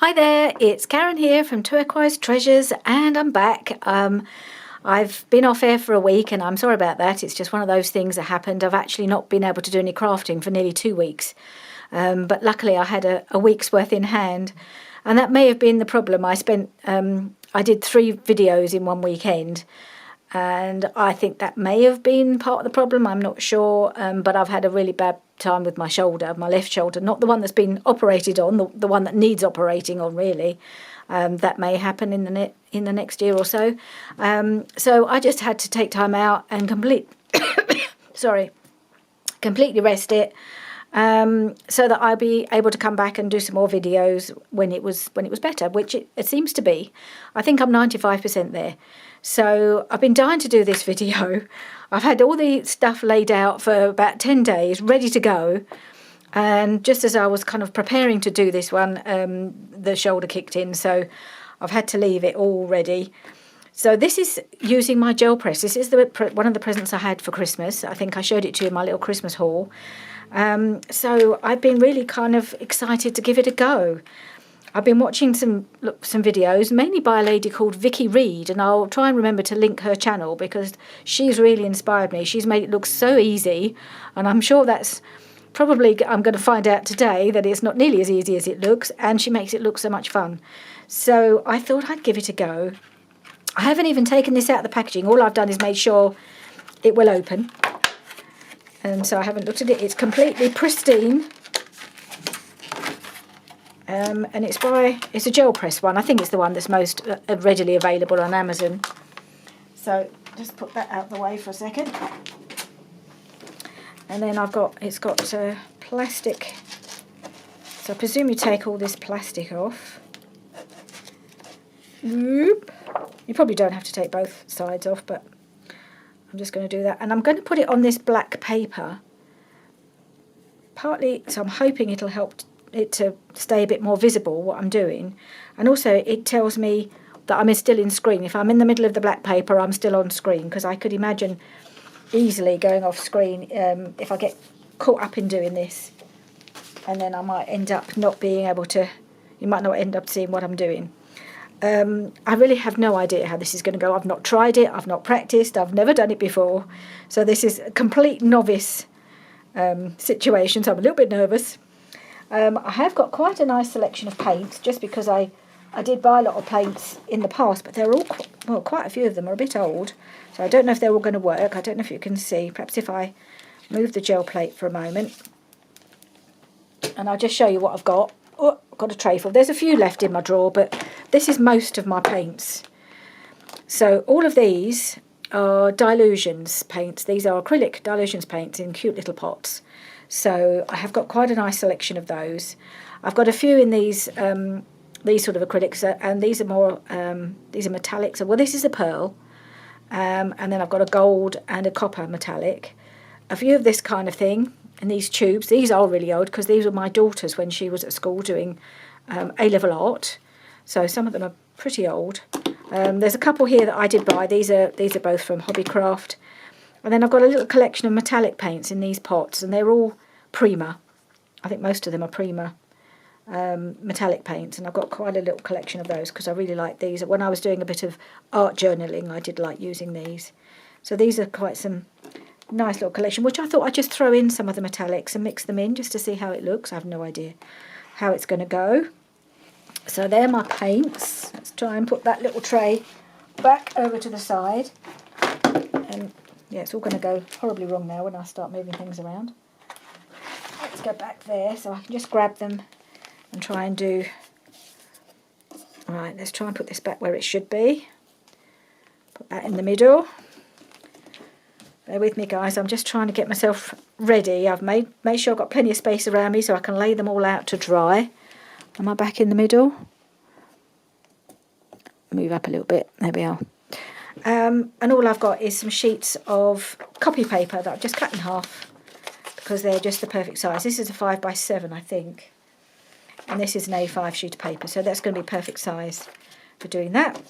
Hi there, it's Karen here from Turquoise Treasures and I'm back. I've been off air for a week and I'm sorry about that. It's just one of those things that happened. I've actually not been able to do any crafting for nearly 2 weeks. But luckily I had a week's worth in hand, and that may have been the problem. I did 3 videos in one weekend, and I think that may have been part of the problem. I'm not sure, but I've had a really bad time with my shoulder, my left shoulder, not the one that's been operated on, the one that needs operating on really. That may happen in the next year or so. So I just had to take time out and completely rest it, so that I'll be able to come back and do some more videos when it was better, which it seems to be. I think I'm 95% there. So I've been dying to do this video. I've had all the stuff laid out for about 10 days, ready to go. And just as I was kind of preparing to do this one, the shoulder kicked in. So I've had to leave it all ready. So this is using my gel press. This is one of the presents I had for Christmas. I think I showed it to you in my little Christmas haul. So I've been really kind of excited to give it a go. I've been watching some videos, mainly by a lady called Vicky Reed, and I'll try and remember to link her channel because she's really inspired me. She's made it look so easy, and I'm sure that's probably, I'm going to find out today that it's not nearly as easy as it looks, and she makes it look so much fun. So I thought I'd give it a go. I haven't even taken this out of the packaging. All I've done is made sure it will open. And so I haven't looked at it. It's completely pristine. And it's a gel press one. I think it's the one that's most readily available on Amazon. So just put that out of the way for a second. And then it's got plastic. So I presume you take all this plastic off. Whoop. You probably don't have to take both sides off, but I'm just going to do that. And I'm going to put it on this black paper. Partly, so I'm hoping it'll help it to stay a bit more visible what I'm doing, and also it tells me that I'm still in screen. If I'm in the middle of the black paper, I'm still on screen, because I could imagine easily going off screen if I get caught up in doing this, and then I might end up not being able to, you might not end up seeing what I'm doing. I really have no idea how this is going to go. I've not tried it, I've not practiced, I've never done it before, so this is a complete novice situation, so I'm a little bit nervous. I have got quite a nice selection of paints, just because I did buy a lot of paints in the past, but they're all, well, quite a few of them are a bit old, so I don't know if they're all going to work. I don't know if you can see. Perhaps if I move the gel plate for a moment, and I'll just show you what I've got. Oh, I've got a tray full. There's a few left in my drawer, but this is most of my paints. So all of these are dilutions paints. These are acrylic dilutions paints in cute little pots. So I have got quite a nice selection of those. I've got a few in these sort of acrylics, and these are more, these are metallics. Well, this is a pearl, and then I've got a gold and a copper metallic. A few of this kind of thing in these tubes. These are really old because these were my daughter's when she was at school doing A-level art. So some of them are pretty old. There's a couple here that I did buy. These are both from Hobbycraft. And then I've got a little collection of metallic paints in these pots, and they're all Prima. I think most of them are Prima metallic paints, and I've got quite a little collection of those because I really like these. When I was doing a bit of art journaling, I did like using these. So these are quite some nice little collection, which I thought I'd just throw in some of the metallics and mix them in just to see how it looks. I have no idea how it's going to go. So they're my paints. Let's try and put that little tray back over to the side. And yeah, it's all going to go horribly wrong now when I start moving things around. Let's go back there so I can just grab them and try and do... Right, let's try and put this back where it should be. Put that in the middle. Bear with me, guys. I'm just trying to get myself ready. I've made sure I've got plenty of space around me so I can lay them all out to dry. Am I back in the middle? Move up a little bit. There we are. And all I've got is some sheets of copy paper that I've just cut in half because they're just the perfect size. This is a 5x7, I think. And this is an A5 sheet of paper, so that's going to be perfect size for doing that.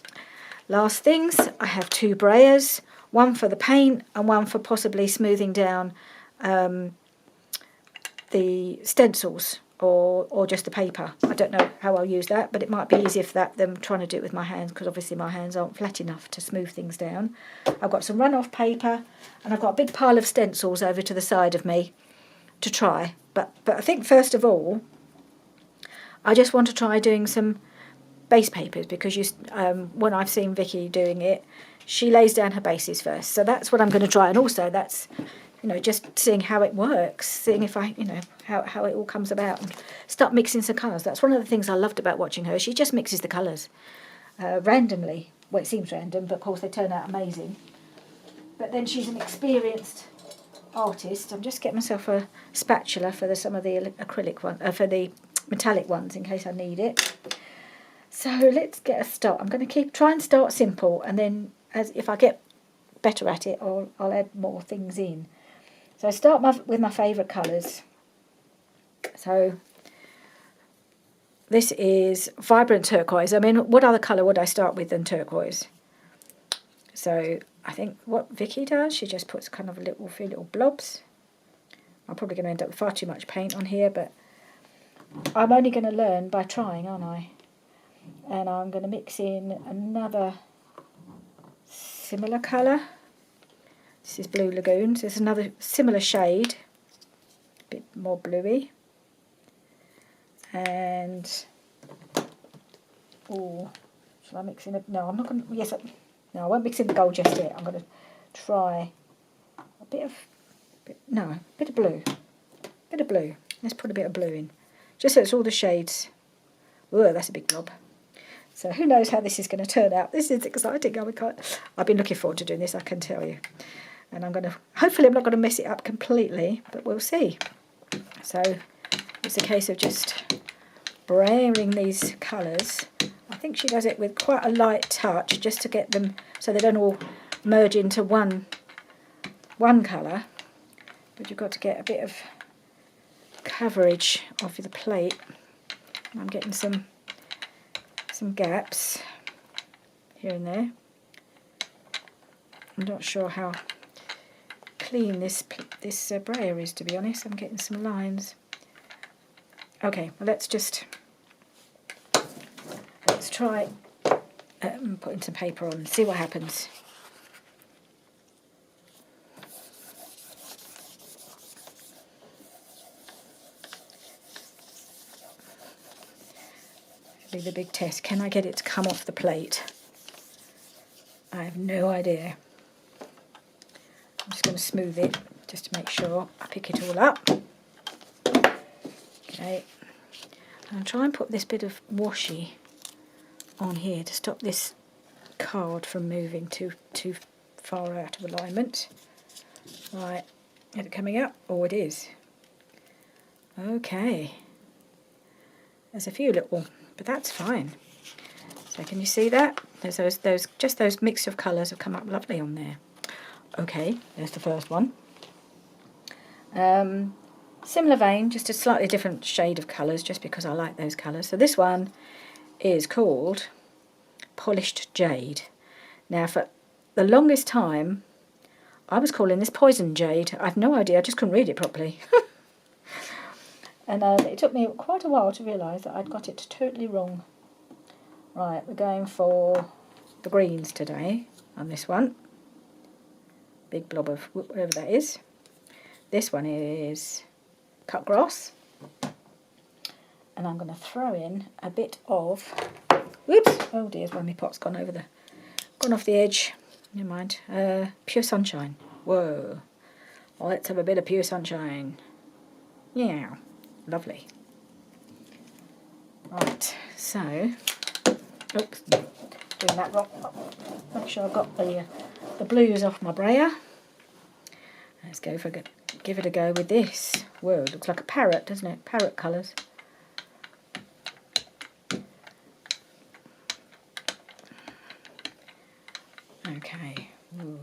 Last things, I have 2 brayers, one for the paint and one for possibly smoothing down the stencils or just the paper. I don't know how I'll use that, but it might be easier for that than trying to do it with my hands, because obviously my hands aren't flat enough to smooth things down. I've got some run-off paper, and I've got a big pile of stencils over to the side of me to try. But I think first of all, I just want to try doing some base papers, because when I've seen Vicky doing it, she lays down her bases first. So that's what I'm going to try, and also that's, just seeing how it works, seeing if I, how it all comes about, and start mixing some colours. That's one of the things I loved about watching her. She just mixes the colours randomly. Well, it seems random, but of course they turn out amazing. But then she's an experienced artist. I'm just getting myself a spatula for some of the acrylic one, for the metallic ones, in case I need it. So let's get a start. I'm going to try and start simple, and then if I get better at it, I'll add more things in. So I start with my favourite colours. So this is vibrant turquoise. I mean, what other colour would I start with than turquoise? So I think what Vicky does, she just puts kind of a few little blobs. I'm probably going to end up with far too much paint on here, but I'm only going to learn by trying, aren't I? And I'm going to mix in another similar colour. This is Blue Lagoon, so it's another similar shade, a bit more bluey. And, shall I mix in no, I'm not going to, no, I won't mix in the gold just yet. I'm going to try a bit of blue. Let's put a bit of blue in, just so it's all the shades. Whoa, that's a big blob. So who knows how this is going to turn out. This is exciting. I've been looking forward to doing this, I can tell you. And hopefully I'm not going to mess it up completely, but we'll see. So it's a case of just braying these colours. I think she does it with quite a light touch, just to get them so they don't all merge into one colour. But you've got to get a bit of coverage off of the plate. I'm getting some gaps here and there. I'm not sure how clean this brayer is, to be honest. I'm getting some lines. Okay, well let's try putting some paper on and see what happens. Be the big test. Can I get it to come off the plate? I have no idea. I'm just going to smooth it just to make sure I pick it all up. Okay. I'll try and put this bit of washi on here to stop this card from moving too far out of alignment. Right. Is it coming up? Oh, it is. Okay. There's a few little, but that's fine. So can you see that? There's those mix of colours have come up lovely on there. Okay, there's the first one. Similar vein, just a slightly different shade of colours, just because I like those colours. So this one is called Polished Jade. Now, for the longest time, I was calling this Poison Jade. I've no idea, I just couldn't read it properly. And it took me quite a while to realise that I'd got it totally wrong. Right, we're going for the greens today on this one. Big blob of whatever that is. This one is cut grass. And I'm going to throw in a bit of, whoops, oh dear, well, my pot's gone off the edge. Never mind. Pure Sunshine. Whoa. Well, let's have a bit of Pure Sunshine. Yeah. Lovely. Right, so, oops, doing that wrong. Make sure I've got the blues off my brayer. Let's give it a go with this. Whoa, it looks like a parrot, doesn't it? Parrot colours. Okay. Ooh.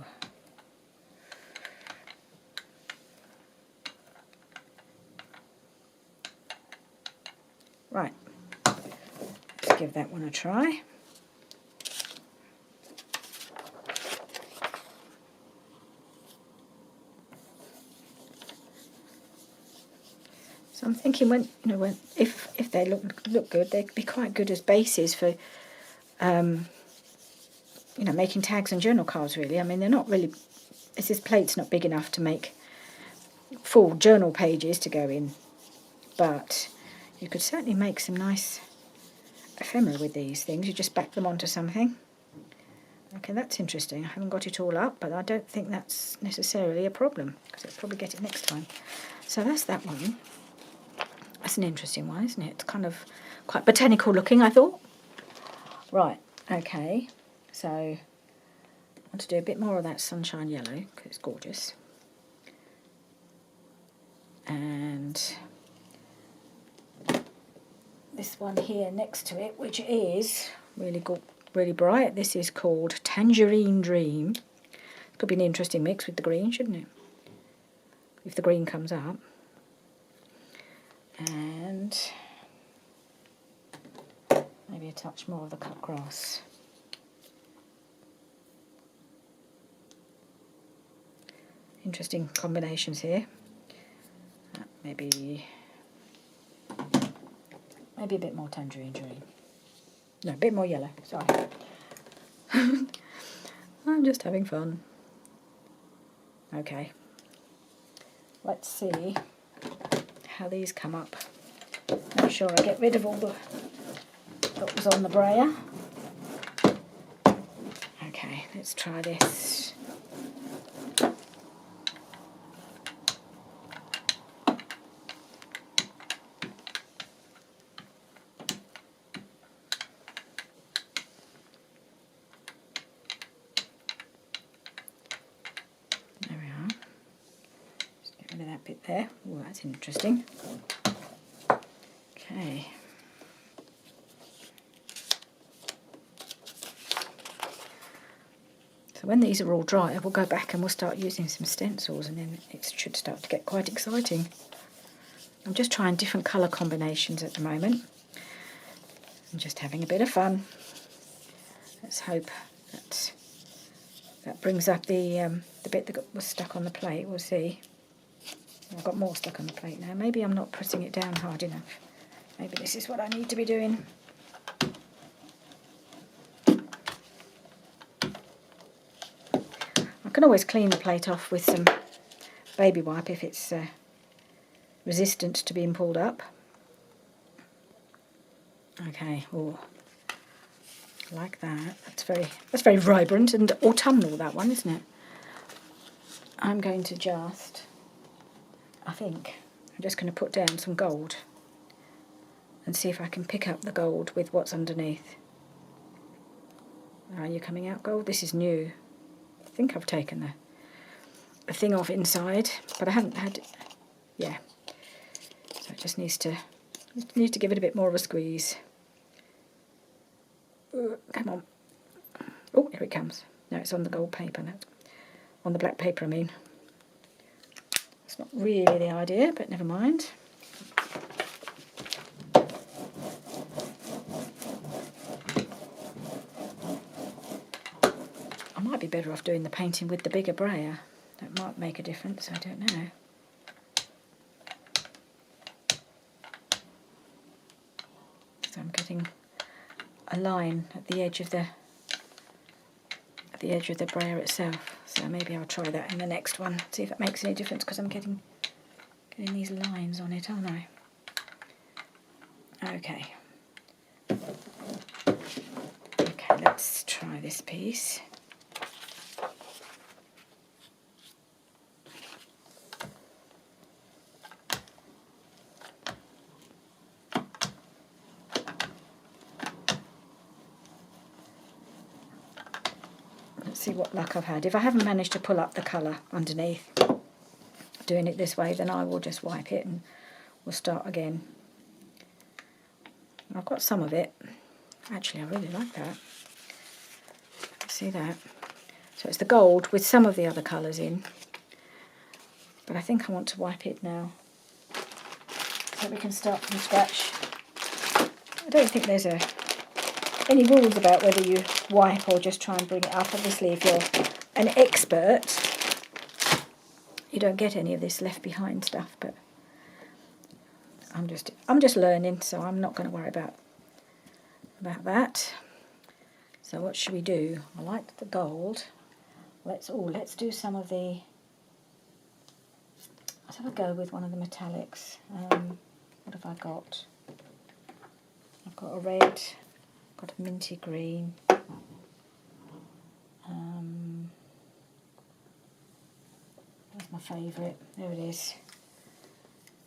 Right, let's give that one a try. So I'm thinking when if they look good, they'd be quite good as bases for making tags and journal cards. Really, I mean, they're not really. This plate's not big enough to make full journal pages to go in, but you could certainly make some nice ephemera with these things. You just back them onto something. Okay, that's interesting. I haven't got it all up, but I don't think that's necessarily a problem, because I'll probably get it next time. So that's that one. That's an interesting one, isn't it? It's kind of quite botanical looking, I thought. Right, okay. So I want to do a bit more of that sunshine yellow, because it's gorgeous. And this one here next to it, which is really bright. This is called Tangerine Dream. Could be an interesting mix with the green, shouldn't it? If the green comes up. And maybe a touch more of the cut grass. Interesting combinations here. Maybe a bit more Tangerine Dream. No, a bit more yellow, sorry. I'm just having fun. Okay. Let's see how these come up. Make sure I get rid of all that was on the brayer. Okay, let's try this. Bit there. Oh, that's interesting. Okay. So when these are all dry, we'll go back and we'll start using some stencils, and then it should start to get quite exciting. I'm just trying different colour combinations at the moment. I'm just having a bit of fun. Let's hope that brings up the bit that was stuck on the plate. We'll see. I've got more stuck on the plate now. Maybe I'm not pressing it down hard enough. Maybe this is what I need to be doing. I can always clean the plate off with some baby wipe if it's resistant to being pulled up. Okay, oh, like that. That's very vibrant and autumnal, that one, isn't it? I'm going to I'm just going to put down some gold and see if I can pick up the gold with what's underneath. Are you coming out, gold? This is new. I think I've taken the thing off inside, but I haven't had it. Yeah. So it just needs to give it a bit more of a squeeze. Come on. Oh, here it comes. No, it's on the gold paper now. On the black paper, I mean. It's not really the idea, but never mind. I might be better off doing the painting with the bigger brayer. That might make a difference, I don't know. So I'm getting a line at the edge of the brayer itself. So maybe I'll try that in the next one, see if it makes any difference, because I'm getting these lines on it, aren't I? Okay. Okay, let's try this piece. See what luck I've had. If I haven't managed to pull up the colour underneath doing it this way, then I will just wipe it and we'll start again. I've got some of it. Actually, I really like that. See that? So it's the gold with some of the other colours in. But I think I want to wipe it now, so we can start from scratch. I don't think there's any rules about whether you wipe or just try and bring it up. Obviously, if you're an expert, you don't get any of this left behind stuff, but I'm just learning, so I'm not going to worry about that. So what should we do? I like the gold. Let's do some of the. Let's have a go with one of the metallics. What have I got? I've got a red, got a minty green. That's my favourite. There it is.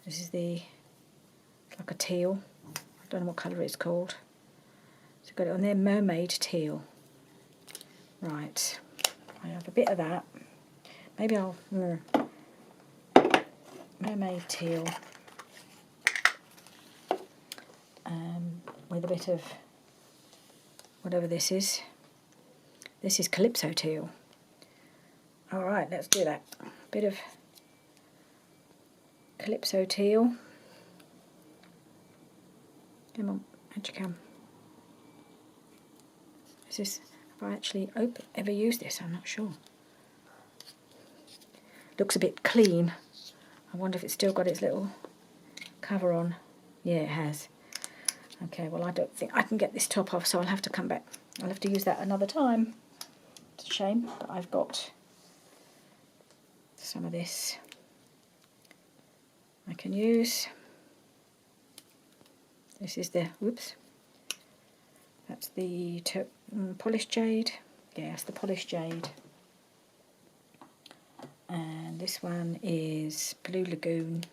This is it's like a teal. I don't know what colour it's called. So I've got it on there, mermaid teal. Right, I have a bit of that. Maybe I'll mermaid teal with a bit of whatever this is. This is calypso teal. All right, let's do that. Bit of calypso teal. Come on, how'd you come? Is this? Have I actually ever used this? I'm not sure. Looks a bit clean. I wonder if it's still got its little cover on. Yeah, it has. Okay, well I don't think I can get this top off, so I'll have to come back. I'll have to use that another time. It's a shame, but I've got some of this I can use. This is the, whoops, that's the polished jade. Yes, the polished jade. And this one is Blue Lagoon.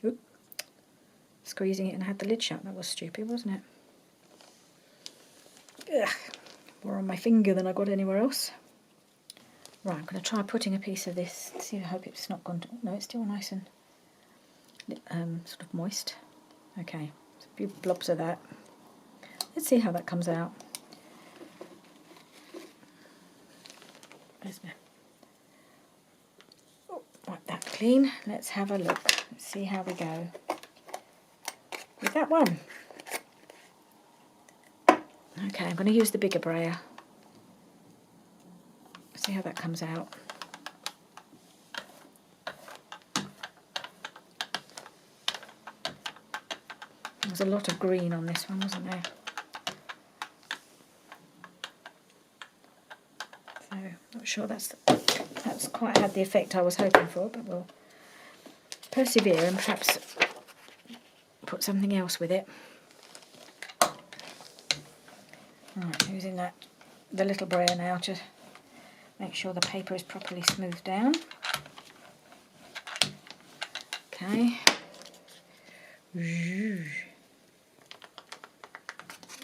Oop. Squeezing it and I had the lid shut. That was stupid, wasn't it? Ugh. More on my finger than I got anywhere else. Right, I'm going to try putting a piece of this. See, I hope it's not gone to, no, it's still nice and sort of moist. Okay, so a few blobs of that. Let's see how that comes out. Where's my... Oh, wipe that clean. Let's have a look. Let's see how we go with that one. Okay, I'm going to use the bigger brayer. See how that comes out. There was a lot of green on this one, wasn't there? So, not sure that's quite had the effect I was hoping for, but we'll persevere and perhaps put something else with it. Right, using the little brayer now to make sure the paper is properly smoothed down. Okay.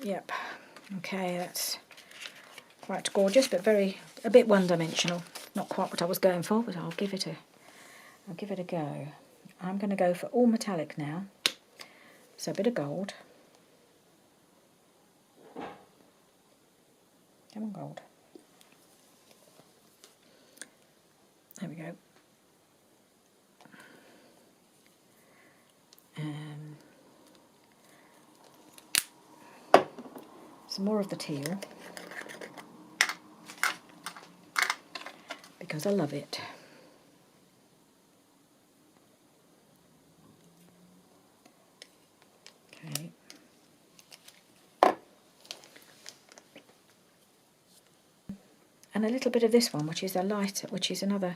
Yep. Okay, that's quite gorgeous, but a bit one-dimensional. Not quite what I was going for, but I'll give it a go. I'm going to go for all metallic now. So a bit of gold. Come on, gold. There we go. Some more of the teal because I love it. Okay. And a little bit of this one, which is a lighter, which is another.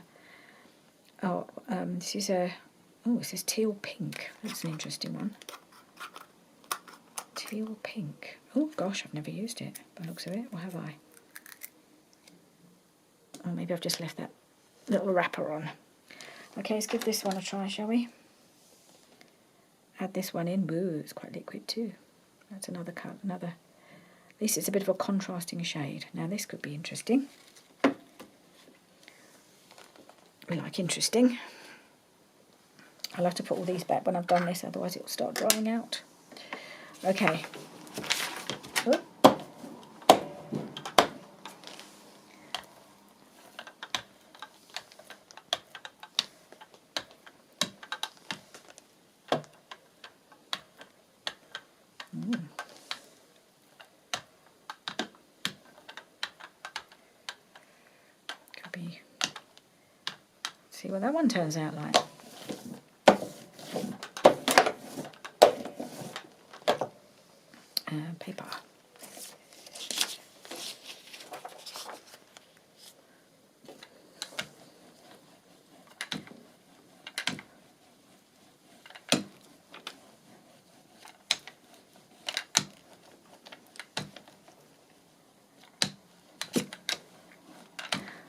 This is this is teal pink. That's an interesting one. Teal pink. Oh gosh, I've never used it by the looks of it. Or have I? Oh, maybe I've just left that little wrapper on. Okay, let's give this one a try, shall we? Add this one in. Woo, it's quite liquid too. That's another colour. At least it's a bit of a contrasting shade. Now this could be interesting. We like interesting. I'll have to put all these back when I've done this, otherwise it will start drying out. Okay. Whoop. See what that one turns out like. Paper.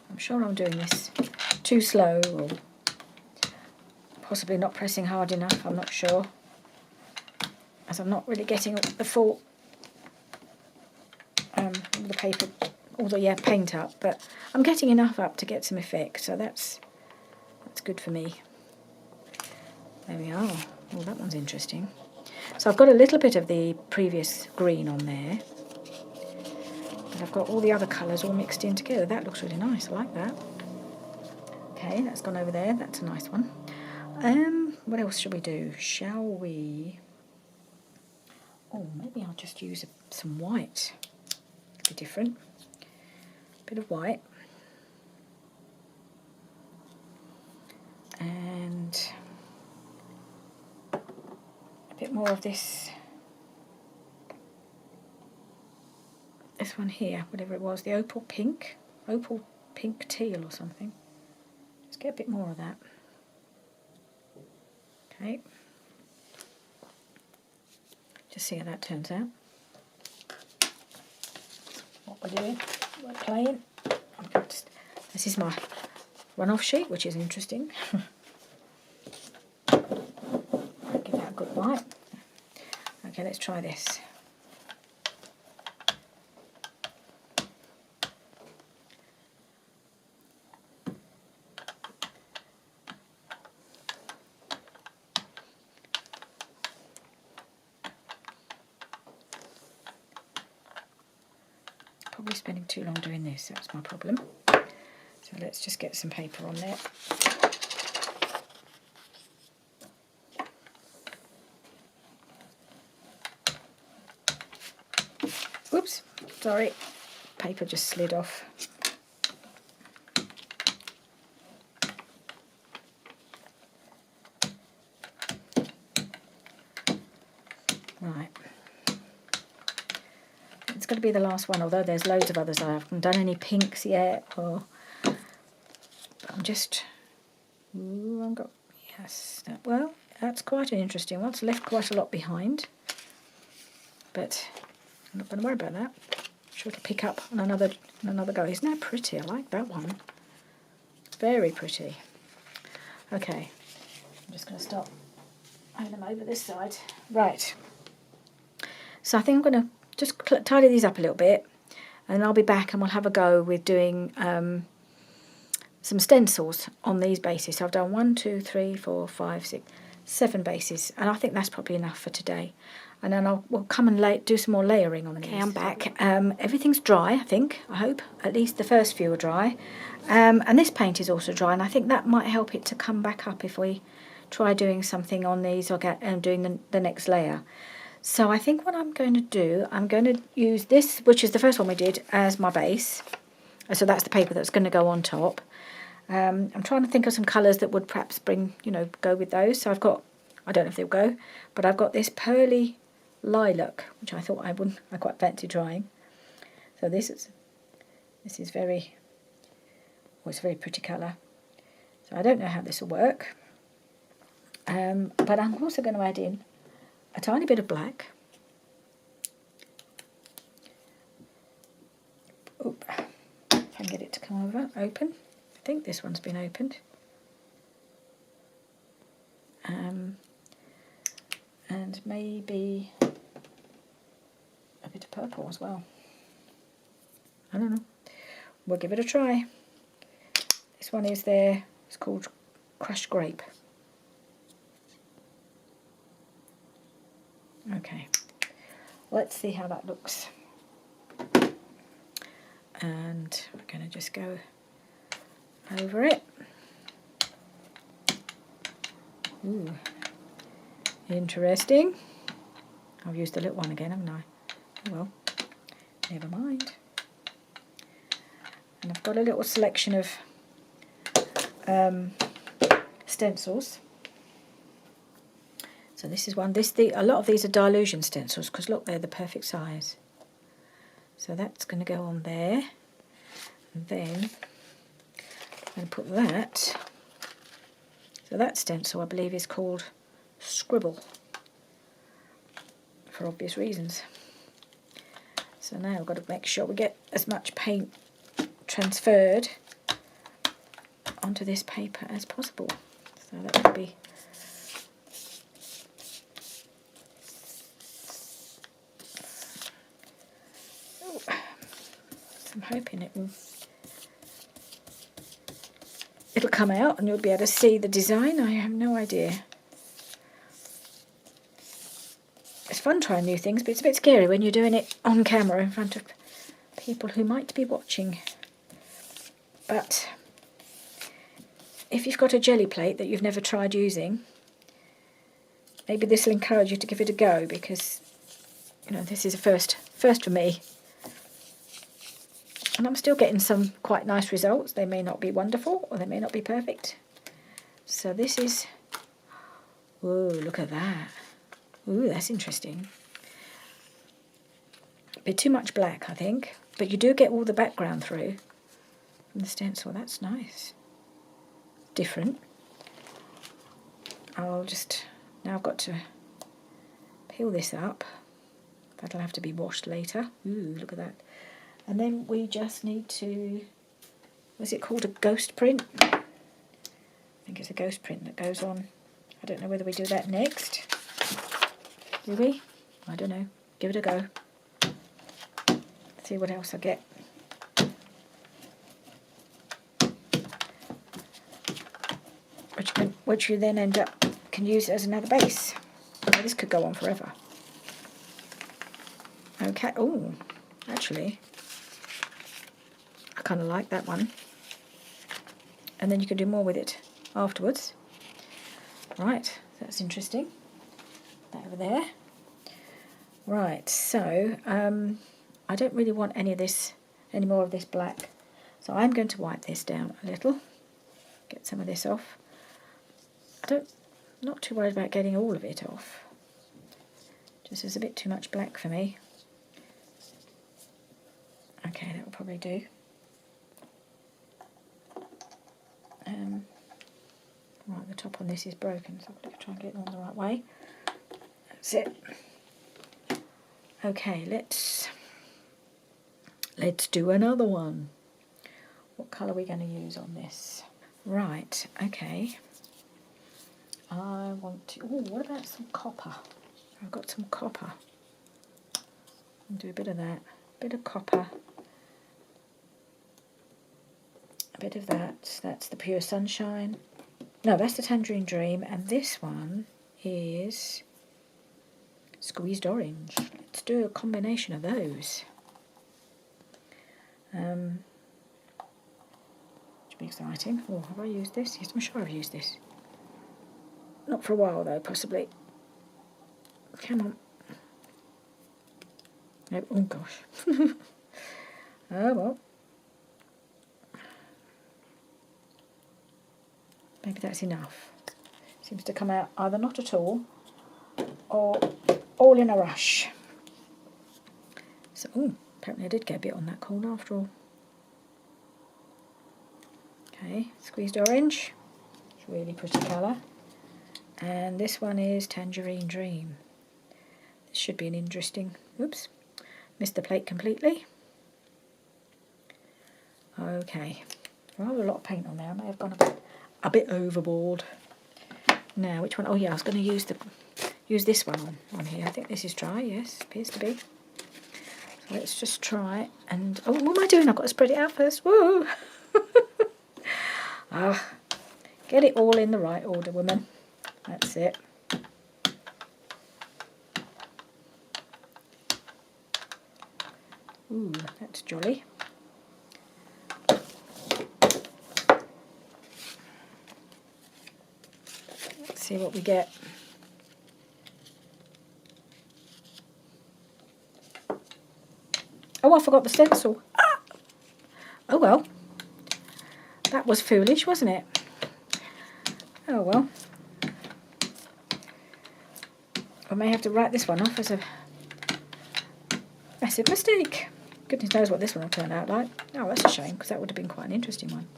I'm sure I'm doing this too slow, or possibly not pressing hard enough, I'm not sure, as I'm not really getting the full the paper, all the paint up, but I'm getting enough up to get some effect, so that's good for me. There we are. Oh, that one's interesting. So I've got a little bit of the previous green on there, but I've got all the other colours all mixed in together. That looks really nice. I like that. Okay, that's gone over there. That's a nice one. What else should we do? Shall we? Oh, maybe I'll just use some white. Be different. Bit of white. And a bit more of this one here, whatever it was, the opal pink teal or something. Let's get a bit more of that. Okay. Just see how that turns out. What we're doing, we're playing. This is my runoff sheet, which is interesting. Give that a good wipe. Okay, let's try this. Probably spending too long doing this, that's my problem. So let's just get some paper on there. Oops, sorry, paper just slid off. Right. It's going to be the last one, although there's loads of others. I haven't done any pinks yet, but I'm just... Ooh, I've got... Yes, well, that's quite an interesting one. It's left quite a lot behind, but I'm not going to worry about that. I'm sure to pick up on another go. Isn't that pretty? I like that one. Very pretty. Okay, I'm just going to start laying them over this side. Right. So I think I'm going to just tidy these up a little bit, and I'll be back and we'll have a go with doing some stencils on these bases. So I've done 1, 2, 3, 4, 5, 6, 7 bases, and I think that's probably enough for today. And then we'll come and do some more layering on these. Okay, I'm back. Everything's dry, I think, I hope. At least the first few are dry. And this paint is also dry, and I think that might help it to come back up if we try doing something on these or doing the next layer. So I think what I'm going to do, I'm going to use this, which is the first one we did, as my base. So that's the paper that's going to go on top. I'm trying to think of some colours that would perhaps go with those. So I've got, I don't know if they'll go, but I've got this pearly lilac, which I thought I quite fancy trying. So this is very, it's a very pretty colour. So I don't know how this will work. But I'm also going to add in a tiny bit of black. Oop. If I can get it to come over, open. I think this one's been opened. And maybe a bit of purple as well. I don't know. We'll give it a try. This one is there. It's called Crushed Grape. Okay, let's see how that looks. And we're going to just go over it. Ooh, interesting. I've used the little one again, haven't I? Oh well, never mind. And I've got a little selection of stencils. So this is one. A lot of these are dilution stencils because look, they're the perfect size. So that's going to go on there. And then I'm going to put that. So that stencil I believe is called Scribble, for obvious reasons. So now I've got to make sure we get as much paint transferred onto this paper as possible. So that would be I'm hoping it'll come out and you'll be able to see the design. I have no idea. It's fun trying new things, but it's a bit scary when you're doing it on camera in front of people who might be watching. But if you've got a jelly plate that you've never tried using, maybe this will encourage you to give it a go, because this is a first for me. And I'm still getting some quite nice results. They may not be wonderful or they may not be perfect. So this is, whoa, look at that. Ooh, that's interesting. A bit too much black, I think. But you do get all the background through from the stencil. That's nice. Different. Now I've got to peel this up. That'll have to be washed later. Ooh, look at that. And then we just need to, what's it called, a ghost print? I think it's a ghost print that goes on. I don't know whether we do that next. Do we? I don't know. Give it a go. See what else I get. Which you then can use as another base. Now, this could go on forever. Okay. Oh, actually, I kind of like that one. And then you can do more with it afterwards. Right, that's interesting. That over there. Right, so I don't really want any more of this black. So I'm going to wipe this down a little. Get some of this off. Not too worried about getting all of it off. Just there's a bit too much black for me. Okay, that will probably do. Right, the top on this is broken, so I've got to try and get it on the right way. That's it. Okay, let's do another one. What colour are we going to use on this? Right, okay. I want to... Oh, what about some copper? I've got some copper. I'll do a bit of that. A bit of copper. A bit of that. That's the Pure Sunshine. No, that's the Tangerine Dream. And this one is Squeezed Orange. Let's do a combination of those. Should be exciting. Oh, have I used this? Yes, I'm sure I've used this. Not for a while though, possibly. Come on. No, oh gosh. Oh well. Maybe that's enough. Seems to come out either not at all or all in a rush. So, apparently I did get a bit on that corner after all. Okay, Squeezed Orange. It's a really pretty colour. And this one is Tangerine Dream. This should be an interesting... Oops, missed the plate completely. Okay, rather a lot of paint on there. I may have gone a bit overboard. Now, which one? Oh yeah, I was going to use this one on here. I think this is dry. Yes, appears to be. So let's just try and... Oh, what am I doing? I've got to spread it out first. Whoa! Get it all in the right order, woman. That's it. Ooh, that's jolly. Let's see what we get. Oh, I forgot the stencil. Ah! Oh well. That was foolish, wasn't it? Oh Oh well. I may have to write this one off as a massive mistake. Goodness knows what this one will turn out like. Oh, that's a shame, because that would have been quite an interesting one.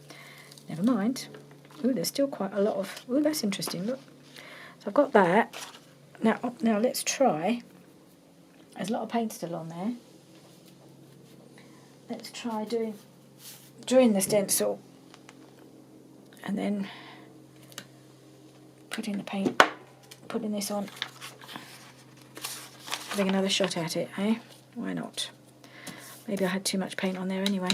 Never mind. Ooh, there's still quite a lot of... Ooh, that's interesting, look. So I've got that. Now let's try... There's a lot of paint still on there. Let's try doing the stencil and then putting the paint, putting this on, having another shot at it, eh? Why not? Maybe I had too much paint on there anyway.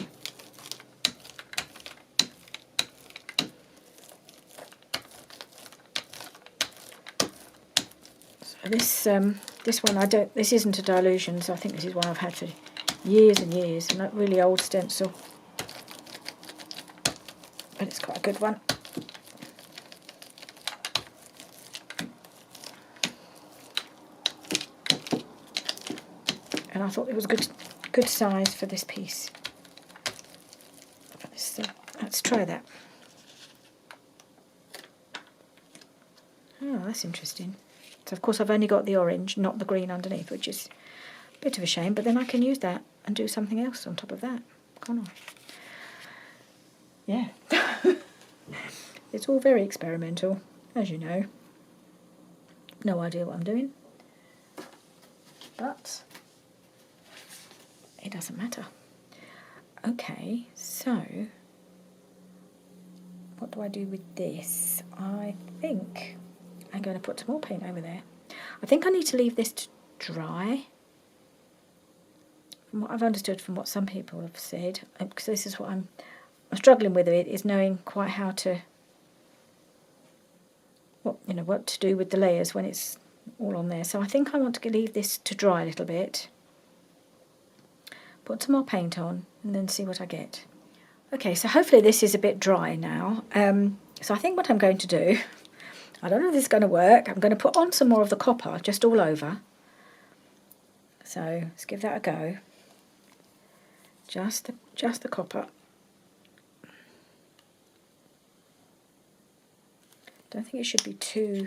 So this one this isn't a dilution, so I think this is one I've had for years and years, and a really old stencil, but it's quite a good one. And I thought it was good size for this piece. Let's try that. Oh, that's interesting. So of course I've only got the orange, not the green underneath, which is a bit of a shame, but then I can use that and do something else on top of that, can't I? Yeah. It's all very experimental, as you know. No idea what I'm doing. But it doesn't matter. Okay, so what do I do with this? I think I'm going to put some more paint over there. I think I need to leave this to dry. From what I've understood from what some people have said, because this is what I'm struggling with, it is knowing quite how to, what to do with the layers when it's all on there. So I think I want to leave this to dry a little bit, put some more paint on, and then see what I get. Okay, so hopefully this is a bit dry now. So I think what I'm going to do, I don't know if this is going to work, I'm going to put on some more of the copper just all over. So let's give that a go. Just the copper. Don't think it should be too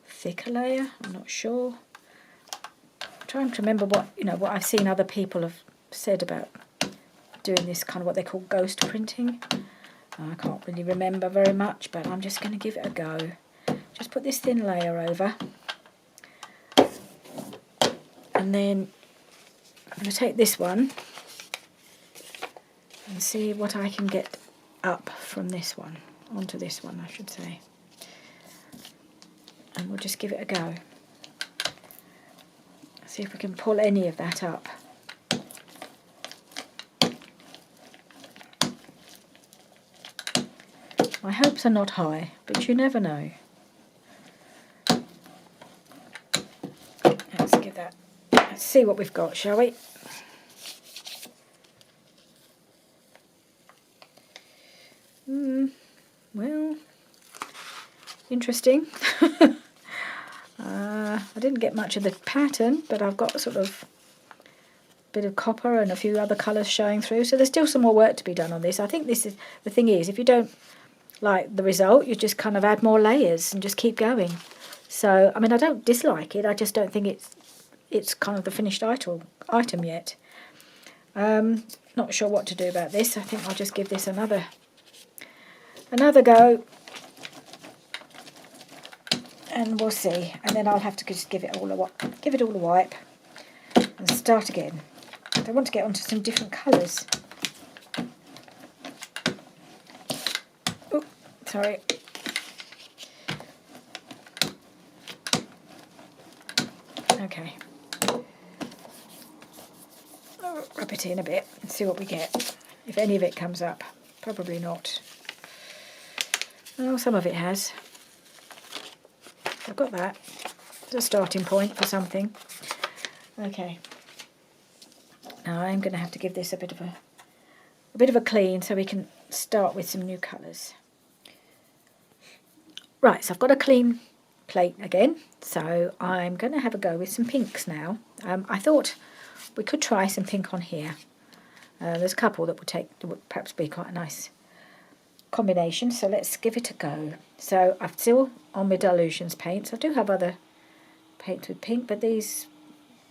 thick a layer. I'm not sure. I'm trying to remember what I've seen other people have said about doing this kind of what they call ghost printing. I can't really remember very much, but I'm just going to give it a go. Just put this thin layer over, and then I'm going to take this one and see what I can get up from this one, onto this one I should say. And we'll just give it a go. See if we can pull any of that up. My hopes are not high, but you never know. Let's see what we've got, shall we? Well, interesting. I didn't get much of the pattern, but I've got sort of a bit of copper and a few other colours showing through, so there's still some more work to be done on this. I think this is the thing is, if you don't like the result, you just kind of add more layers and just keep going. So, I mean, I don't dislike it, I just don't think it's kind of the finished item yet. Not sure what to do about this. I think I'll just give this another go, and we'll see. And then I'll have to just give it all a wipe and start again. I want to get onto some different colours. Oh, sorry. Okay. I'll rub it in a bit and see what we get. If any of it comes up. Probably not. Oh, some of it has. I've got that. It's a starting point for something. Okay. Now I'm going to have to give this a bit of a clean so we can start with some new colours. Right, so I've got a clean plate again, so I'm going to have a go with some pinks now. I thought we could try some pink on here. There's a couple that would perhaps be quite a nice combination, so let's give it a go. So I'm still on my Dilutions paints. I do have other paints with pink, but these,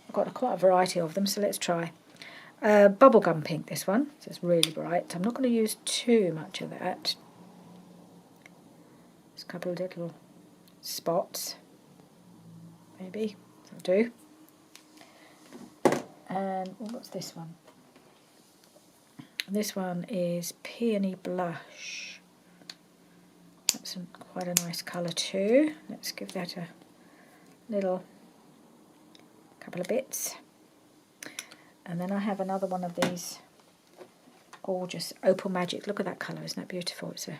I've got quite a variety of them, so let's try. Bubblegum pink, this one, so it's really bright. I'm not going to use too much of that. Just a couple of little spots, maybe, that'll do. And what's this one? This one is Peony Blush. That's quite a nice colour too. Let's give that a little couple of bits. And then I have another one of these gorgeous Opal Magic. Look at that colour, isn't that beautiful? It's a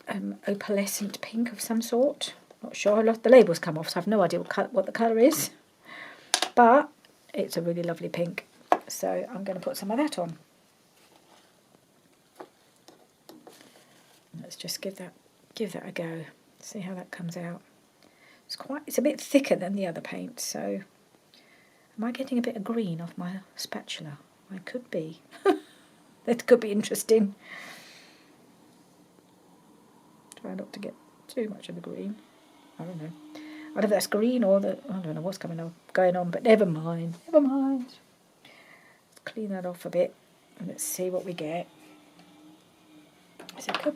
opalescent pink of some sort. Not sure, the label's come off, so I have no idea what the colour is. But it's a really lovely pink. So I'm going to put some of that on. Let's just give that a go. See how that comes out. It's a bit thicker than the other paint, so am I getting a bit of green off my spatula? I could be. That could be interesting. Try not to get too much of the green. I don't know. I don't know if that's green or I don't know what's going on, but never mind. Never mind. Let's clean that off a bit and let's see what we get. So it could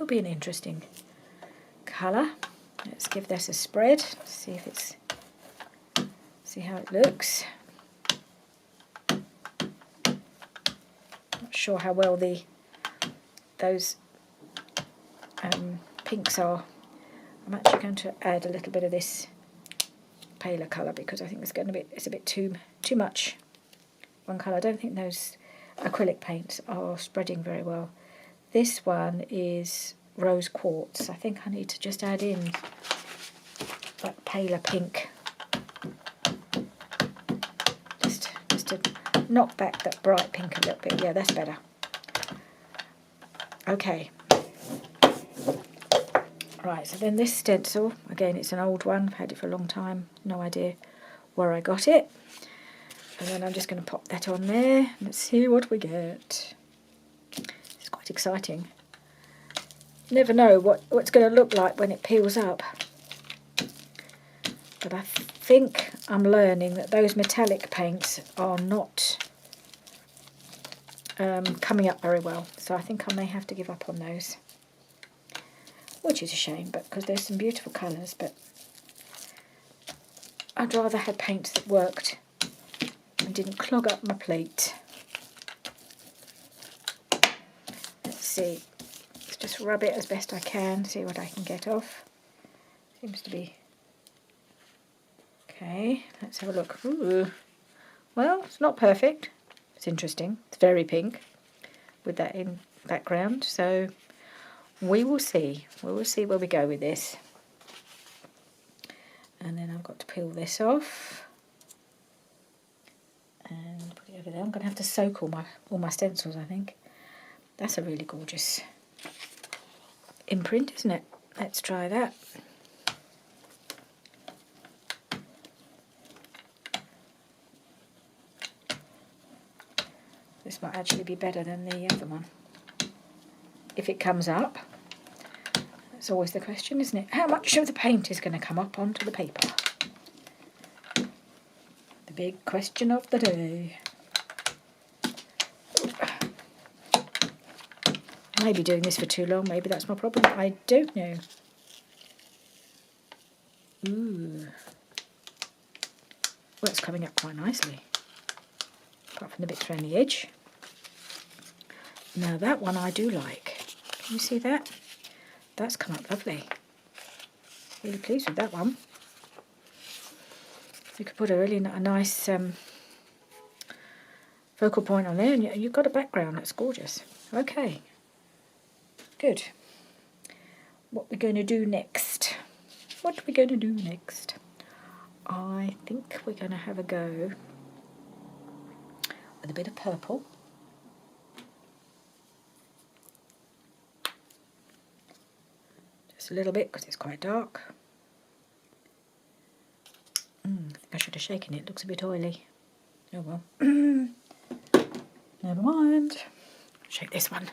be an interesting colour. Let's give this a spread. See how it looks. Not sure how well those pinks are. I'm actually going to add a little bit of this paler colour because I think it's a bit too much one colour. I don't think those acrylic paints are spreading very well. This one is Rose Quartz. I think I need to just add in that paler pink. Just to knock back that bright pink a little bit. Yeah, that's better. Okay. Right, so then this stencil, again, it's an old one. I've had it for a long time. No idea where I got it. And then I'm just going to pop that on there. Let's see what we get. It's quite exciting. Never know what it's going to look like when it peels up. But I think I'm learning that those metallic paints are not coming up very well. So I think I may have to give up on those. Which is a shame, but because there's some beautiful colours, but I'd rather have paints that worked and didn't clog up my plate. Let's see. Let's just rub it as best I can, see what I can get off. Seems to be okay. Let's have a look. Ooh. Well, it's not perfect. It's interesting. It's very pink with that in background, so we will see. We will see where we go with this. And then I've got to peel this off and put it over there. I'm going to have to soak all my stencils, I think. That's a really gorgeous imprint, isn't it? Let's try that. This might actually be better than the other one. If it comes up. That's always the question, isn't it? How much of the paint is going to come up onto the paper? The big question of the day. I may be doing this for too long. Maybe that's my problem. I don't know. Ooh. Well, it's coming up quite nicely. Apart from the bits around the edge. Now that one I do like. Can you see that? That's come up lovely. Really pleased with that one. You could put a nice focal point on there and you've got a background that's gorgeous. Okay, good. What we're going to do next? What are we going to do next? I think we're going to have a go with a bit of purple. Just a little bit because it's quite dark. I think I should have shaken it. It looks a bit oily. Oh well. Never mind. Shake this one.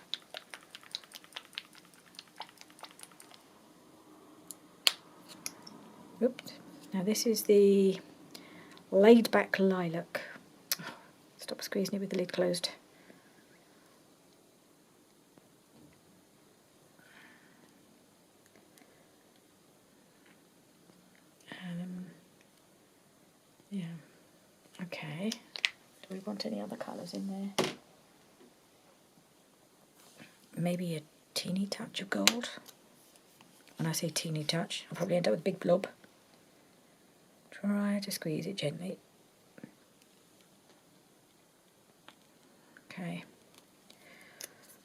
Now this is the Laid Back Lilac. Oh, stop squeezing it with the lid closed. Yeah, okay. Do we want any other colours in there? Maybe a teeny touch of gold. When I say teeny touch, I'll probably end up with a big blob. Try to squeeze it gently. Okay.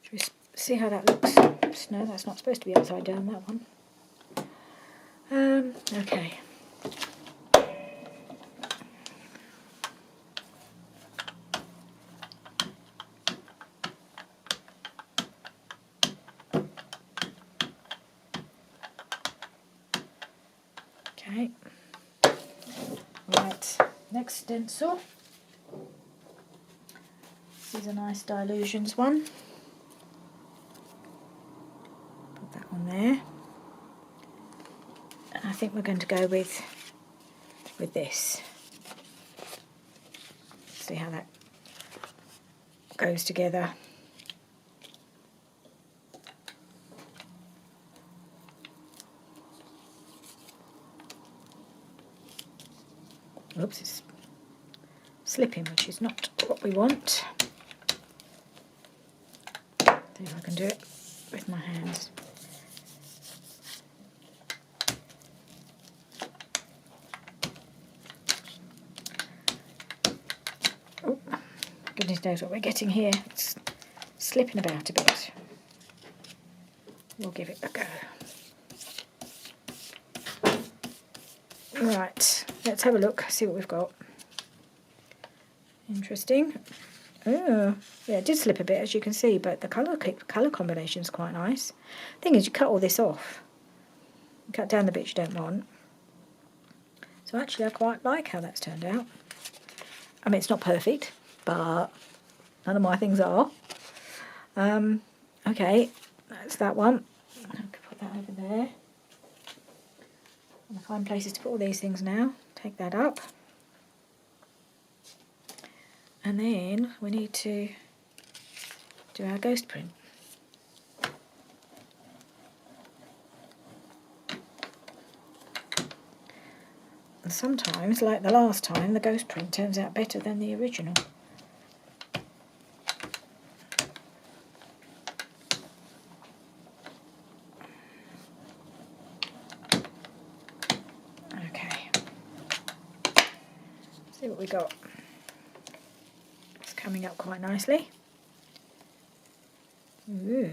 Should we see how that looks? No, that's not supposed to be upside down, that one. Okay. Okay. Right, next stencil. This is a nice Dilutions one. Put that one there. And I think we're going to go with this. See how that goes together. Oops, it's slipping, which is not what we want. See if I can do it with my hands. Oh, goodness knows what we're getting here. It's slipping about a bit. We'll give it a go. Right, let's have a look, see what we've got. Interesting. Oh, yeah, it did slip a bit, as you can see, but the colour combination is quite nice. Thing is, you cut all this off. You cut down the bits you don't want. So actually, I quite like how that's turned out. I mean, it's not perfect, but none of my things are. Okay, that's that one. I can put that over there. I'm going to find places to put all these things now. Take that up. And then we need to do our ghost print. And sometimes, like the last time, the ghost print turns out better than the original. Okay. See what we got. It's coming up quite nicely. Ooh.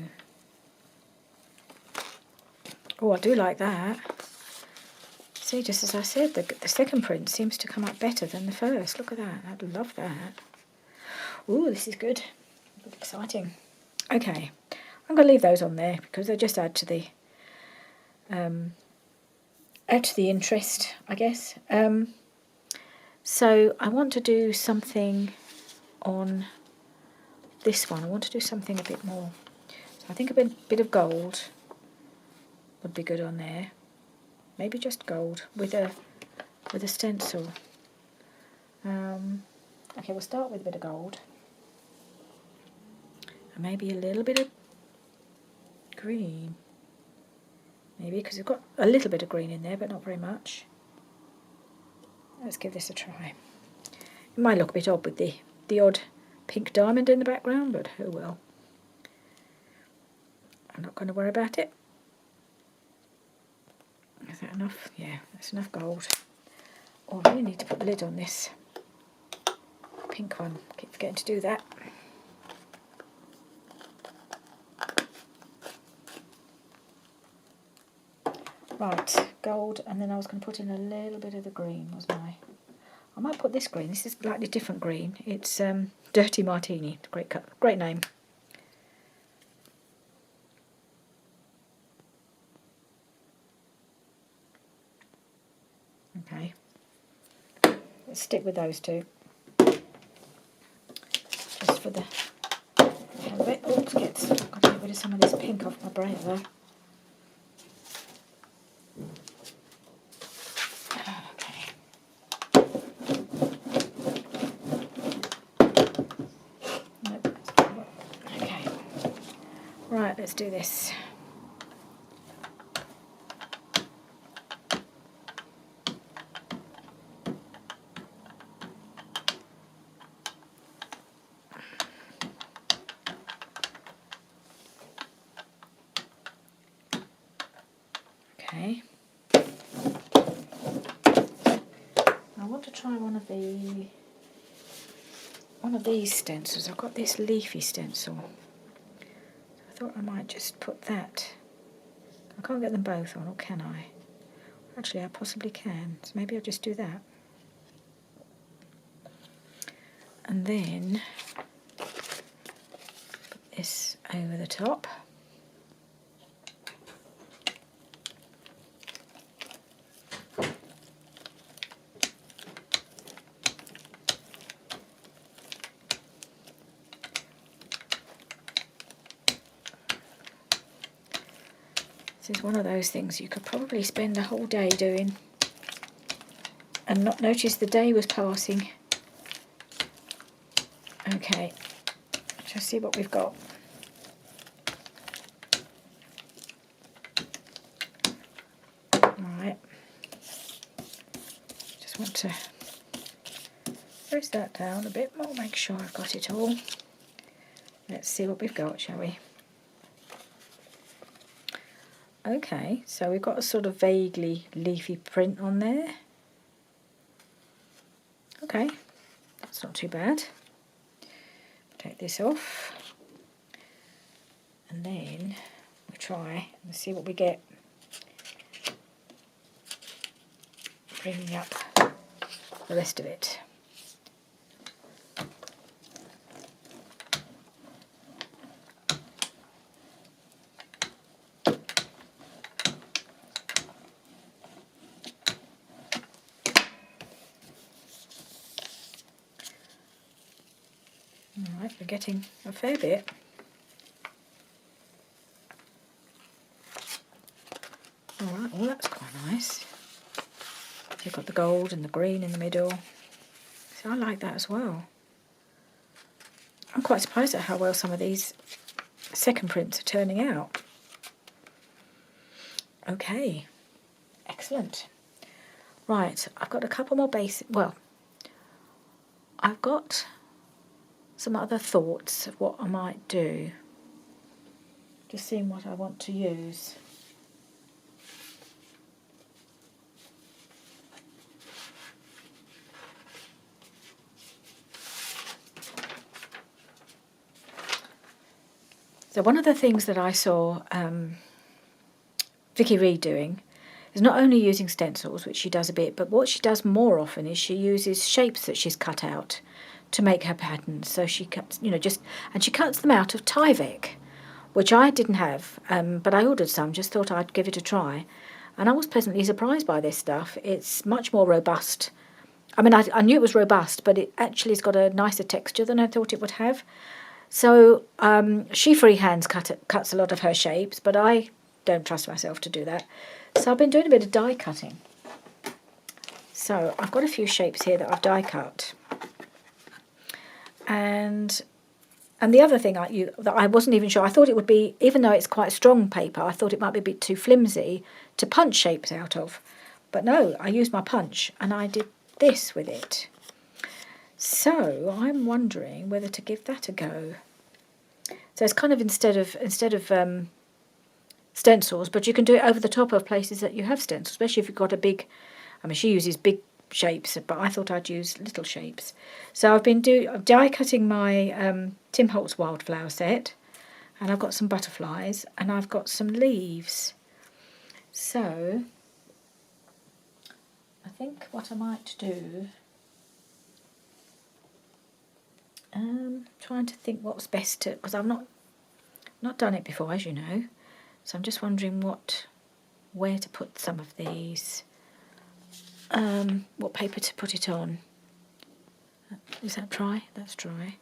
Oh, I do like that. See, just as I said, the second print seems to come up better than the first. Look at that. I love that. Ooh, this is good. Good, exciting. Okay, I'm going to leave those on there because they just add to the interest, I guess. So I want to do something on this one. I want to do something a bit more. So I think a bit of gold would be good on there. Maybe just gold with a stencil. Okay, we'll start with a bit of gold. And maybe a little bit of green. Maybe, because we've got a little bit of green in there, but not very much. Let's give this a try. It might look a bit odd with the odd pink diamond in the background, but oh well. I'm not going to worry about it. Is that enough? Yeah, that's enough gold. Oh, I really need to put the lid on this pink one. Keep forgetting to do that. Right, gold, and then I was going to put in a little bit of the green, wasn't I? I might put this green. This is a slightly different green. It's Dirty Martini. Great cut, great name. Okay, let's stick with those two. Just for the hell of it. Oops, I've got to get rid of some of this pink off my brayer there. Okay. let's do this. Okay. I want to try one of these stencils. I've got this leafy stencil. I thought I might just put that. I can't get them both on, or can I? Actually, I possibly can. So maybe I'll just do that. And then put this over the top. This is one of those things you could probably spend a whole day doing and not notice the day was passing. Okay, let's see what we've got. Alright, just want to press that down a bit more, make sure I've got it all. Let's see what we've got, shall we? Okay, so we've got a sort of vaguely leafy print on there. Okay, that's not too bad. Take this off, and then we'll try and see what we get. Bringing up the rest of it. Alright, we're getting a fair bit. Alright, well that's quite nice. You've got the gold and the green in the middle. So I like that as well. I'm quite surprised at how well some of these second prints are turning out. Okay, excellent. Right, I've got a couple more basic, well, I've got some other thoughts of what I might do. Just seeing what I want to use. So one of the things that I saw Vicky Reed doing is not only using stencils, which she does a bit, but what she does more often is she uses shapes that she's cut out to make her patterns. So she cuts, and she cuts them out of Tyvek, which I didn't have, but I ordered some, just thought I'd give it a try. And I was pleasantly surprised by this stuff. It's much more robust. I mean, I knew it was robust, but it actually has got a nicer texture than I thought it would have. So she freehands cuts a lot of her shapes, but I don't trust myself to do that. So I've been doing a bit of die cutting. So I've got a few shapes here that I've die cut. And the other thing that I wasn't even sure, I thought it would be, even though it's quite strong paper, I thought it might be a bit too flimsy to punch shapes out of. But no, I used my punch and I did this with it. So I'm wondering whether to give that a go. So it's kind of instead of stencils, but you can do it over the top of places that you have stencils, especially if you've got a big, I mean she uses big shapes, but I thought I'd use little shapes. So I've been die cutting my Tim Holtz wildflower set, and I've got some butterflies and I've got some leaves. So I think what I might do, trying to think what's best to, because I've not done it before, as you know, so I'm just wondering where to put some of these, what paper to put it on. Is that dry? That's dry.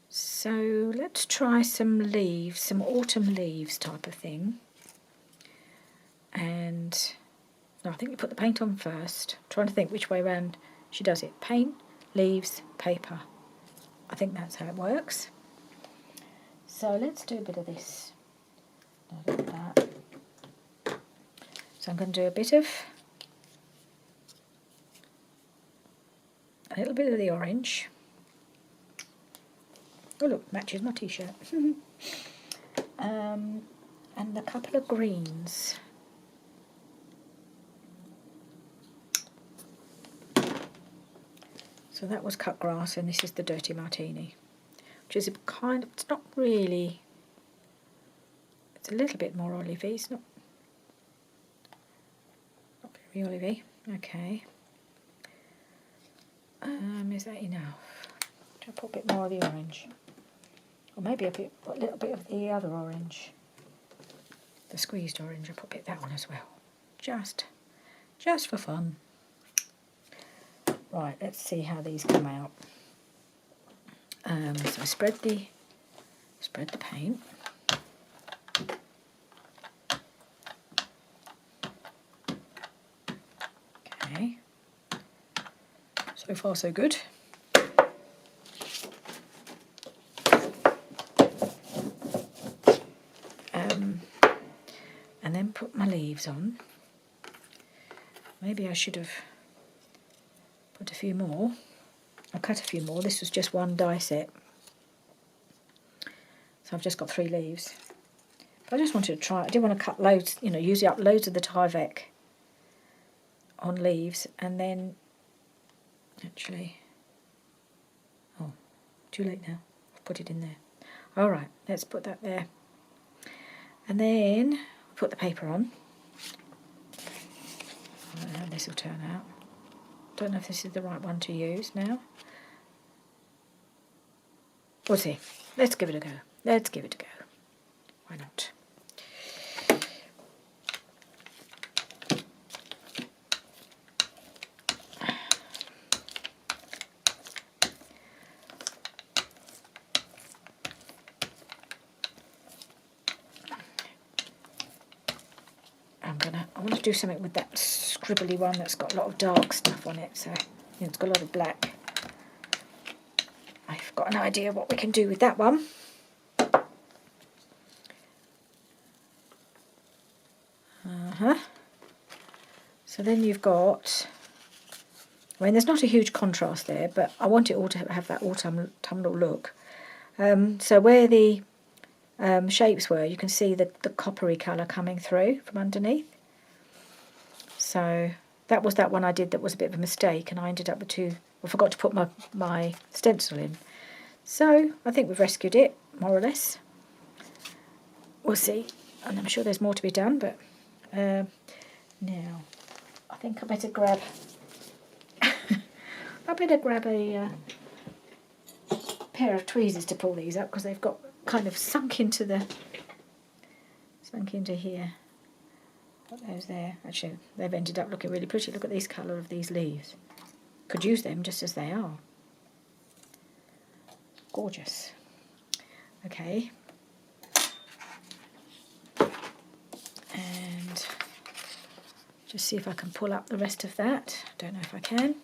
So let's try some leaves, some autumn leaves type of thing. And no, I think we put the paint on first. I'm trying to think which way around she does it. Paint, leaves, paper. I think that's how it works. So let's do a bit of this. Like that. So I'm going to do a little bit of the orange. Oh look, matches my t-shirt. And a couple of greens. So that was cut grass, and this is the dirty martini, which is a kind of, it's not really, it's a little bit more olivey, it's not very olivey. Okay. Is that enough? Should I put a bit more of the orange? Or maybe a little bit of the other orange. The squeezed orange, I'll put a bit of that on as well. Just for fun. Right, let's see how these come out. So I spread the paint. Okay. So far so good. And then put my leaves on. Maybe I should have put a few more. I cut a few more. This was just one die set. So I've just got 3 leaves. But I just wanted to try it. I didn't want to cut loads, use up loads of the Tyvek on leaves and then actually, oh, too late now. I've put it in there. All right, let's put that there. And then put the paper on. I don't know how this will turn out. Don't know if this is the right one to use now. We'll see. Let's give it a go. Let's give it a go. Why not? I want to do something with that scribbly one that's got a lot of dark stuff on it, so it's got a lot of black. I've got an idea of what we can do with that one. So then you've got, there's not a huge contrast there, but I want it all to have that autumnal look. So where the shapes were, you can see the coppery colour coming through from underneath. So that was that one I did that was a bit of a mistake, and I ended up with I forgot to put my stencil in. So I think we've rescued it, more or less. We'll see, and I'm sure there's more to be done, but now I think I better grab a pair of tweezers to pull these up, because they've got kind of sunk into here. Put those there. Actually, they've ended up looking really pretty. Look at this colour of these leaves. Could use them just as they are. Gorgeous. Okay. And just see if I can pull up the rest of that. Don't know if I can.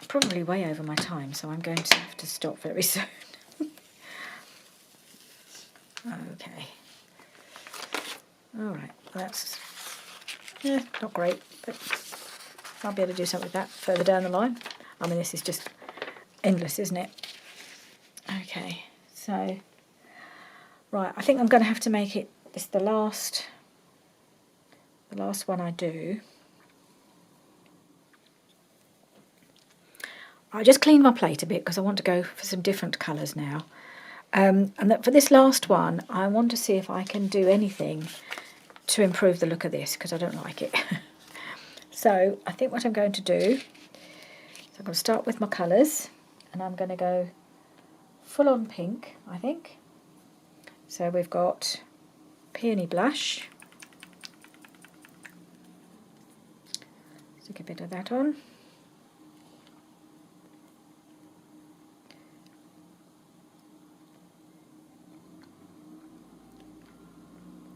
Probably way over my time, so I'm going to have to stop very soon. Okay. All right, that's not great, but I'll be able to do something with that further down the line. I mean, this is just endless, isn't it? Okay, so right, I think I'm going to have to make it. This is the last one I do. I just cleaned my plate a bit because I want to go for some different colours now. And that for this last one, I want to see if I can do anything to improve the look of this, because I don't like it. So I think what I'm going to do is I'm going to start with my colours, and I'm going to go full on pink, I think. So we've got Peony Blush. Stick a bit of that on.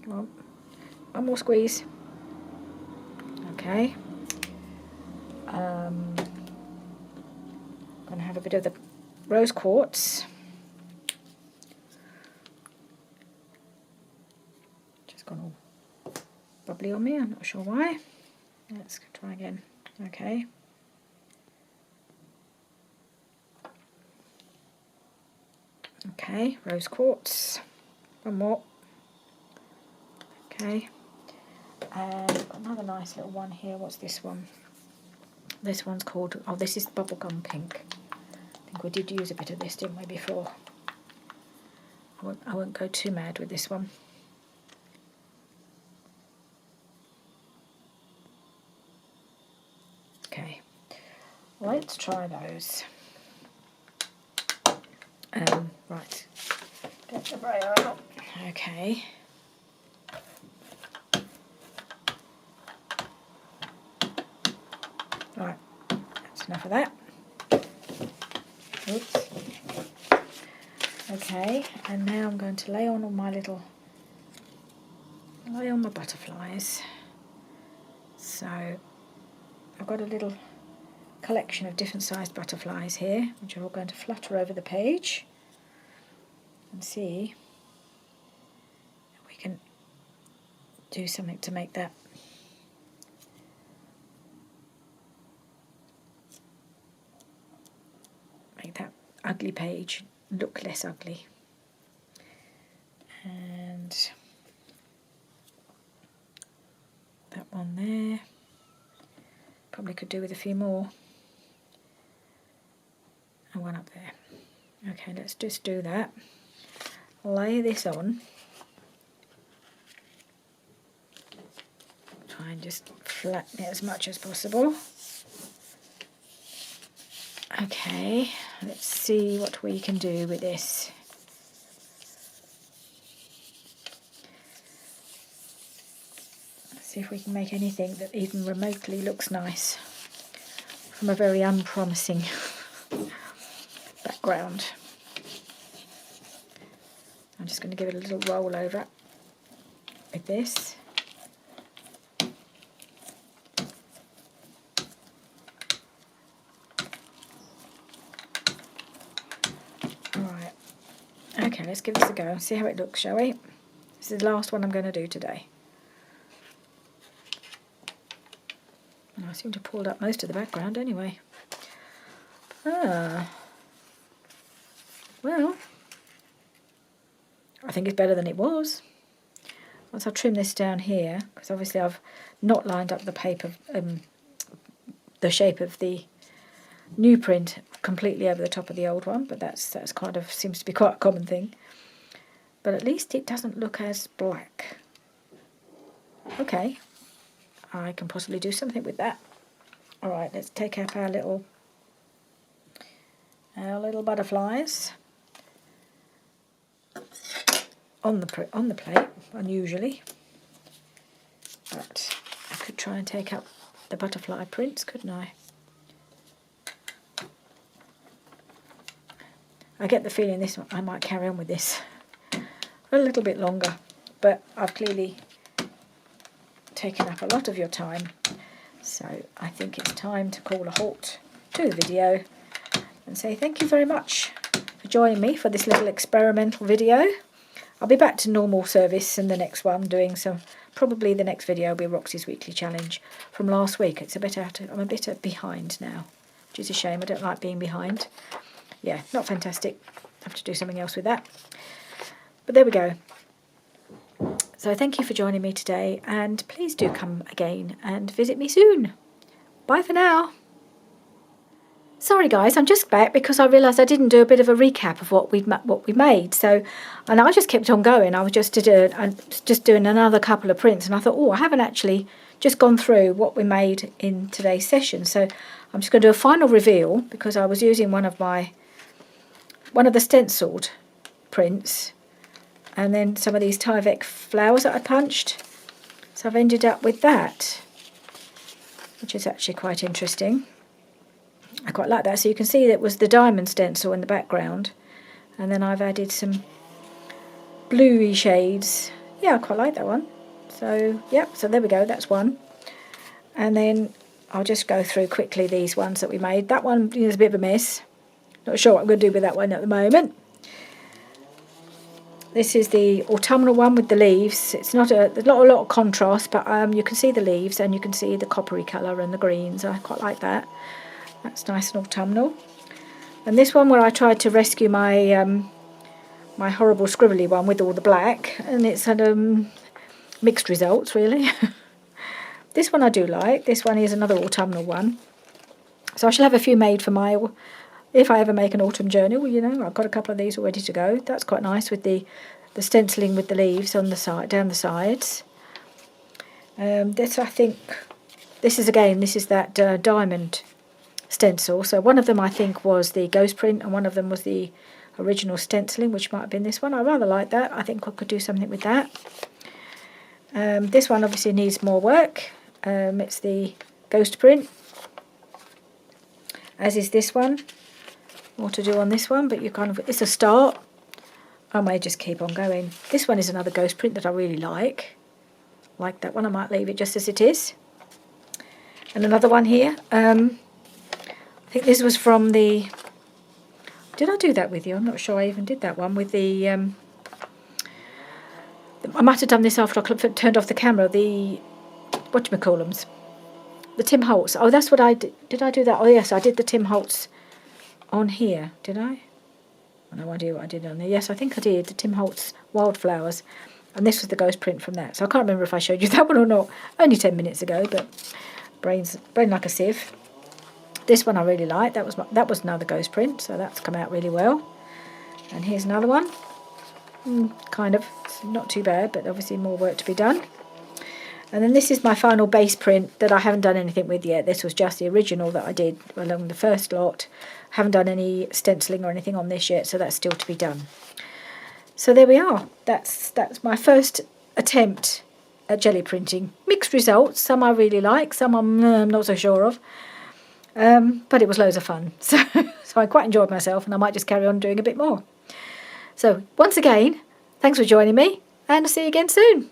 Come on, one more squeeze. Okay. I'm going to have a bit of the rose quartz. Just gone all bubbly on me, I'm not sure why. Let's try again. Okay. Okay, rose quartz. One more. Okay. And I've got another nice little one here. What's this one? This one's called, oh, this is bubblegum pink. I think we did use a bit of this, didn't we, before? I won't go too mad with this one. Okay, let's try those. Right, get the brayer out. Okay. Right, that's enough of that. Oops. Okay, and now I'm going to lay on all my butterflies. So I've got a little collection of different sized butterflies here, which are all going to flutter over the page, and see if we can do something to make that ugly page look less ugly. And that one there, probably could do with a few more, and one up there. Okay, let's just do that. Lay this on. Try and just flatten it as much as possible. Okay, let's see what we can do with this. Let's see if we can make anything that even remotely looks nice from a very unpromising background. I'm just going to give it a little roll over with this. Okay, let's give this a go and see how it looks, shall we? This is the last one I'm going to do today. And I seem to have pulled up most of the background anyway. Well, I think it's better than it was. Once I trim this down here, because obviously I've not lined up the paper, the shape of the new print completely over the top of the old one, but that's kind of seems to be quite a common thing. But at least it doesn't look as black. Okay, I can possibly do something with that. All right, let's take up our little butterflies on the plate, unusually. But I could try and take up the butterfly prints, couldn't I? I get the feeling this one, I might carry on with this a little bit longer, but I've clearly taken up a lot of your time, so I think it's time to call a halt to the video and say thank you very much for joining me for this little experimental video. I'll be back to normal service in the next one, doing some, probably the next video will be Roxy's Weekly Challenge from last week. It's a bit I'm a bit behind now, which is a shame. I don't like being behind. Yeah, not fantastic. I have to do something else with that. But there we go. So thank you for joining me today, and please do come again and visit me soon. Bye for now. Sorry guys, I'm just back because I realised I didn't do a bit of a recap of what we made. So, and I just kept on going. I was just doing another couple of prints, and I thought, oh, I haven't actually just gone through what we made in today's session. So I'm just going to do a final reveal because I was using one of the stenciled prints, and then some of these Tyvek flowers that I punched. So I've ended up with that, which is actually quite interesting. I quite like that. So you can see that was the diamond stencil in the background, and then I've added some bluey shades. Yeah, I quite like that one. So, yep, so there we go, that's one. And then I'll just go through quickly these ones that we made. That one is a bit of a mess. Not sure what I'm going to do with that one at the moment. This is the autumnal one with the leaves. It's not there's not a lot of contrast, but you can see the leaves and you can see the coppery colour and the greens. I quite like that. That's nice and autumnal. And this one where I tried to rescue my my horrible scribbly one with all the black, and it's had mixed results really. This one I do like. This one is another autumnal one. So I shall have a few made for my, if I ever make an autumn journal, you know, I've got a couple of these all ready to go. That's quite nice with the stenciling with the leaves on the side, down the sides. This, I think, this is that diamond stencil. So one of them I think was the ghost print and one of them was the original stenciling, which might have been this one. I rather like that. I think I could do something with that. This one obviously needs more work. It's the ghost print, as is this one. More to do on this one, but it's a start. I may just keep on going. This one is another ghost print that I really like. Like that one. I might leave it just as it is. And another one here. I think this was from the... Did I do that with you? I'm not sure I even did that one with the... I might have done this after I turned off the camera. The... whatchamacallums? The Tim Holtz. Oh, that's what I did. Did I do that? Oh, yes, I did the Tim Holtz on here. Did I? No idea what I did on there. Yes, I think I did. The Tim Holtz Wildflowers. And this was the ghost print from that. So I can't remember if I showed you that one or not. Only 10 minutes ago, but brain like a sieve. This one I really like. That was another ghost print, so that's come out really well. And here's another one. Kind of. It's not too bad, but obviously more work to be done. And then this is my final base print that I haven't done anything with yet. This was just the original that I did along the first lot. Haven't done any stenciling or anything on this yet, so that's still to be done. So there we are. That's my first attempt at jelly printing. Mixed results. Some I really like, some I'm not so sure of. But it was loads of fun. So I quite enjoyed myself, and I might just carry on doing a bit more. So once again, thanks for joining me, and I'll see you again soon.